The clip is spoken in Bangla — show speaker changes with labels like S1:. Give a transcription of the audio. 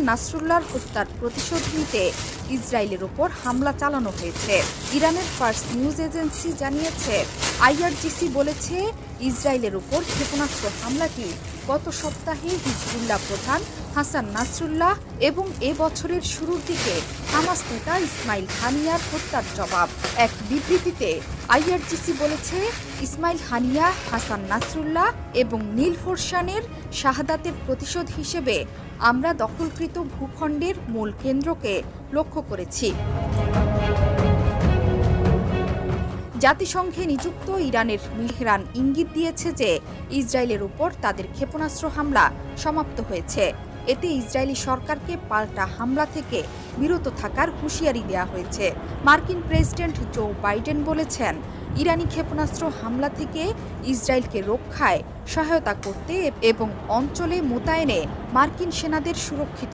S1: নাসরুল্লাহর হত্যার প্রতিশোধ নিতে ইসরায়েলের উপর হামলা চালানো হয়েছে। ইরানের ফার্স নিউজ এজেন্সি জানিয়েছে, আইআরজিসি বলেছে ইসরায়েলের উপর ক্ষেপণাস্ত্র হামলাটি গত সপ্তাহে হিজবুল্লাহ প্রধান হাসান নাসরুল্লাহ এবং এ বছরের শুরুর দিকে হামাস নেতা ইসমাইল হানিয়ার হত্যার জবাব। এক বিবৃতিতে আইআরজিসি বলেছে, ইসমাইল হানিয়া, হাসান নাসরুল্লাহ এবং নীল ফোরশানের শাহাদাতের প্রতিশোধ হিসেবে আমরা দখলকৃত ভূখণ্ডের মূল কেন্দ্রকে লক্ষ্য করেছি। জাতিসংঘে নিযুক্ত ইরানের মেহরান ইঙ্গিত দিয়েছে যে ইসরায়েলের উপর তাদের ক্ষেপণাস্ত্র হামলা সমাপ্ত হয়েছে। এতে ইসরায়েলি সরকারকে পাল্টা হামলা থেকে বিরত থাকার হুঁশিয়ারি দেওয়া হয়েছে। মার্কিন প্রেসিডেন্ট জো বাইডেন বলেছেন, ইরানি ক্ষেপণাস্ত্র হামলা থেকে ইসরায়েলকে রক্ষায় সহায়তা করতে এবং অঞ্চলে মোতায়েনে মার্কিন সেনাদের সুরক্ষিত